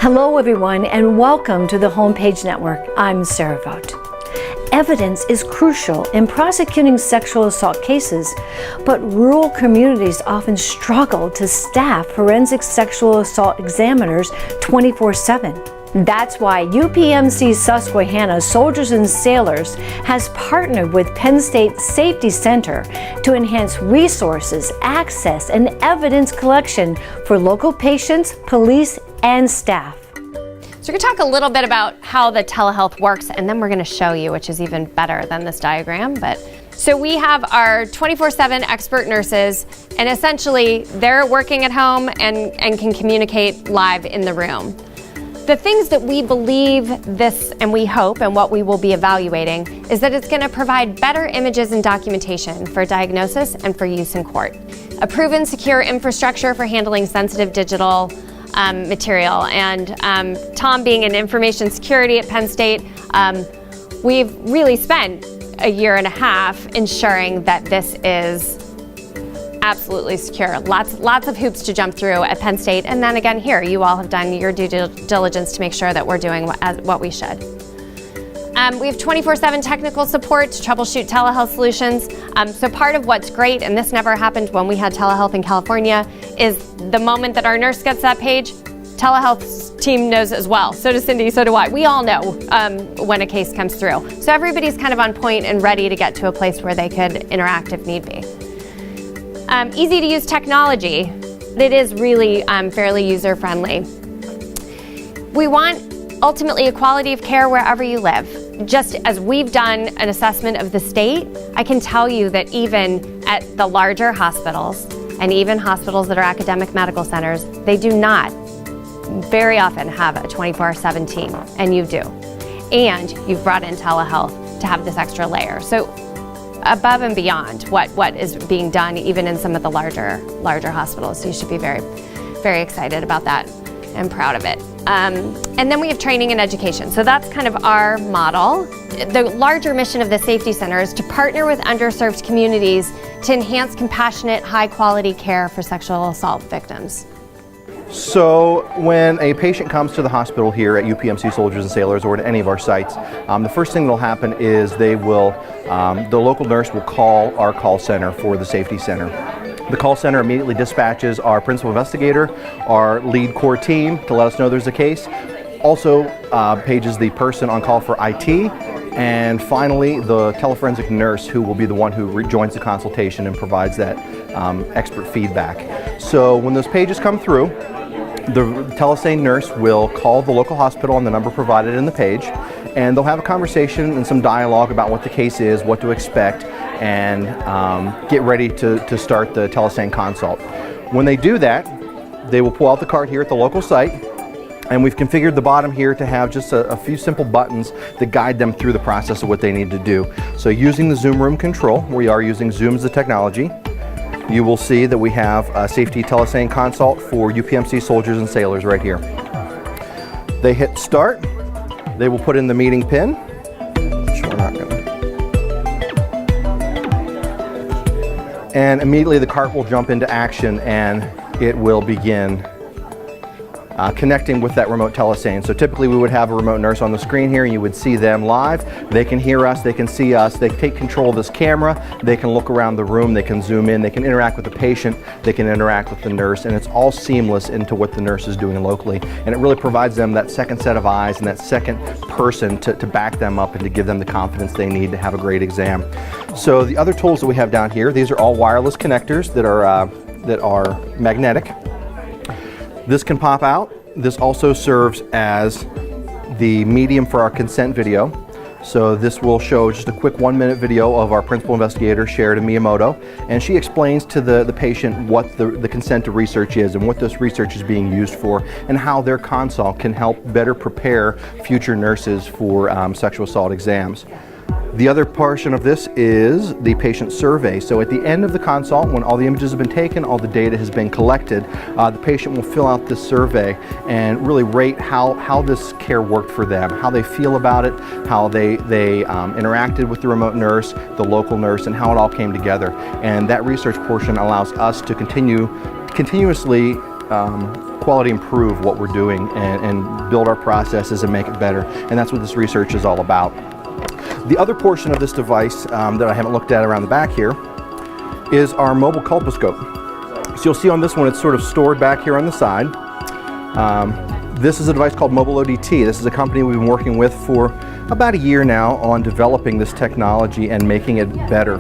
Hello everyone and welcome to the Homepage Network. I'm Sarah Vogt. Evidence is crucial in prosecuting sexual assault cases, but rural communities often struggle to staff forensic sexual assault examiners 24/7. That's why UPMC Susquehanna Soldiers and Sailors has partnered with Penn State Safety Center to enhance resources, access, and evidence collection for local patients, police, and staff. So we're going to talk a little bit about how the telehealth works, and then we're going to show you, which is even better than this diagram. So we have our 24/7 expert nurses, and essentially they're working at home and can communicate live in the room. The things that we believe this, and we hope, and what we will be evaluating, is that it's going to provide better images and documentation for diagnosis and for use in court. A proven, secure infrastructure for handling sensitive digital material. And Tom, being in information security at Penn State, we've really spent a year and a half ensuring that this is absolutely secure. Lots of hoops to jump through at Penn State, and then again here, you all have done your due diligence to make sure that we're doing what we should. We have 24/7 technical support to troubleshoot telehealth solutions. So part of what's great, and this never happened when we had telehealth in California, is the moment that our nurse gets that page, telehealth's team knows as well. So does Cindy, so do I. We all know when a case comes through. So everybody's kind of on point and ready to get to a place where they could interact if need be. Easy to use technology. It is really fairly user-friendly. We want ultimately a quality of care wherever you live. Just as we've done an assessment of the state, I can tell you that even at the larger hospitals and even hospitals that are academic medical centers, they do not very often have a 24/7 team, and you do. And you've brought in telehealth to have this extra layer. So above and beyond what is being done even in some of the larger hospitals. So you should be very, very excited about that and proud of it. And then we have training and education. So that's kind of our model. The larger mission of the Safety Center is to partner with underserved communities to enhance compassionate, high-quality care for sexual assault victims. So when a patient comes to the hospital here at UPMC Soldiers and Sailors or to any of our sites, the first thing that will happen is the local nurse will call our call center for the Safety Center. The call center immediately dispatches our principal investigator, our lead core team to let us know there's a case. Also pages the person on call for IT, and finally the teleforensic nurse, who will be the one who joins the consultation and provides that expert feedback. So when those pages come through, the TeleSANE nurse will call the local hospital on the number provided in the page, and they'll have a conversation and some dialogue about what the case is, what to expect, and get ready to start the TeleSANE consult. When they do that, they will pull out the card here at the local site, and we've configured the bottom here to have just a few simple buttons that guide them through the process of what they need to do. So using the Zoom room control, we are using Zoom as the technology. You will see that we have a safety TeleSANE consult for UPMC Soldiers and Sailors right here. They hit start, they will put in the meeting pin, which we're not gonna. And immediately the cart will jump into action and it will begin connecting with that remote TeleSANE. So typically we would have a remote nurse on the screen here and you would see them live. They can hear us, they can see us, they take control of this camera, they can look around the room, they can zoom in, they can interact with the patient, they can interact with the nurse, and it's all seamless into what the nurse is doing locally. And it really provides them that second set of eyes and that second person to back them up and to give them the confidence they need to have a great exam. So the other tools that we have down here, these are all wireless connectors that are magnetic. This can pop out. This also serves as the medium for our consent video. So this will show just a quick 1-minute video of our principal investigator, Sheridan Miyamoto, and she explains to the patient what the consent to research is and what this research is being used for and how their consult can help better prepare future nurses for sexual assault exams. The other portion of this is the patient survey. So at the end of the consult, when all the images have been taken, all the data has been collected, the patient will fill out this survey and really rate how this care worked for them, how they feel about it, how they interacted with the remote nurse, the local nurse, and how it all came together. And that research portion allows us to continuously quality improve what we're doing and build our processes and make it better. And that's what this research is all about. The other portion of this device that I haven't looked at around the back here is our mobile colposcope. So you'll see on this one it's sort of stored back here on the side. This is a device called Mobile ODT. This is a company we've been working with for about a year now on developing this technology and making it better.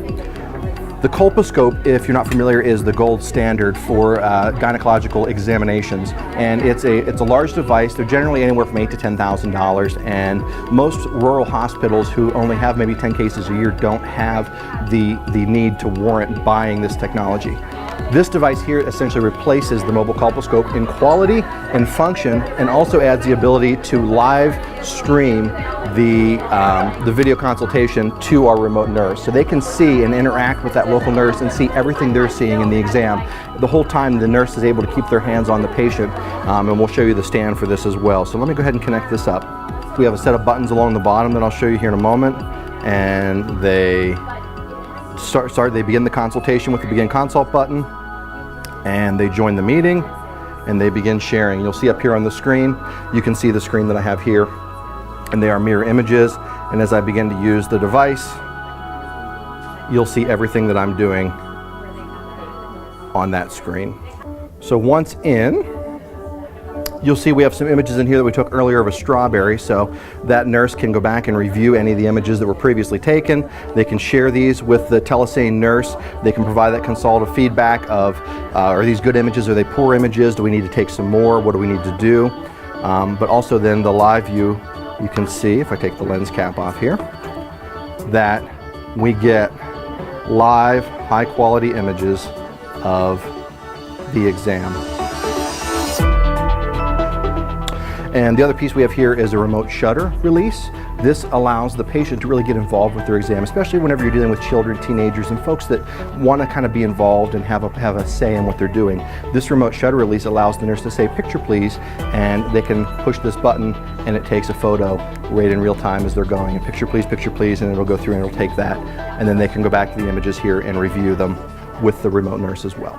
The colposcope, if you're not familiar, is the gold standard for gynecological examinations, and it's a large device. They're generally anywhere from $8,000 to $10,000, and most rural hospitals who only have maybe 10 cases a year don't have the need to warrant buying this technology. This device here essentially replaces the mobile colposcope in quality and function, and also adds the ability to live stream the video consultation to our remote nurse. So they can see and interact with that local nurse and see everything they're seeing in the exam. The whole time the nurse is able to keep their hands on the patient, and we'll show you the stand for this as well. So let me go ahead and connect this up. We have a set of buttons along the bottom that I'll show you here in a moment, and they begin the consultation with the Begin Consult button, and they join the meeting, and they begin sharing. You'll see up here on the screen, you can see the screen that I have here, and they are mirror images, and as I begin to use the device, you'll see everything that I'm doing on that screen. So once in, you'll see we have some images in here that we took earlier of a strawberry, so that nurse can go back and review any of the images that were previously taken. They can share these with the TeleSANE nurse. They can provide that consultative feedback of, are these good images, are they poor images, do we need to take some more, what do we need to do? But also then the live view, you can see, if I take the lens cap off here, that we get live, high quality images of the exam. And the other piece we have here is a remote shutter release. This allows the patient to really get involved with their exam, especially whenever you're dealing with children, teenagers, and folks that want to kind of be involved and have a say in what they're doing. This remote shutter release allows the nurse to say, "Picture please," and they can push this button and it takes a photo right in real time as they're going. And picture please, and it'll go through and it'll take that. And then they can go back to the images here and review them with the remote nurse as well.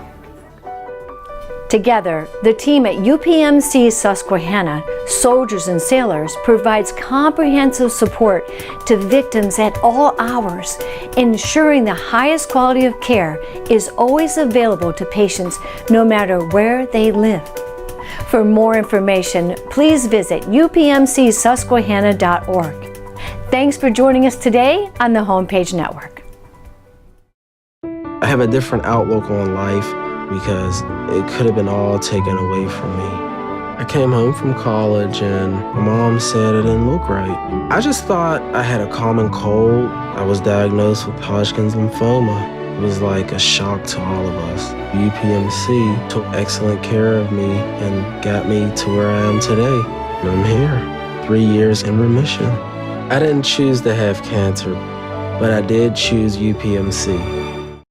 Together, the team at UPMC Susquehanna, Soldiers and Sailors, provides comprehensive support to victims at all hours, ensuring the highest quality of care is always available to patients no matter where they live. For more information, please visit upmcsusquehanna.org. Thanks for joining us today on the Homepage Network. I have a different outlook on life, because it could have been all taken away from me. I came home from college and my mom said it didn't look right. I just thought I had a common cold. I was diagnosed with Hodgkin's lymphoma. It was like a shock to all of us. UPMC took excellent care of me and got me to where I am today. And I'm here, 3 years in remission. I didn't choose to have cancer, but I did choose UPMC.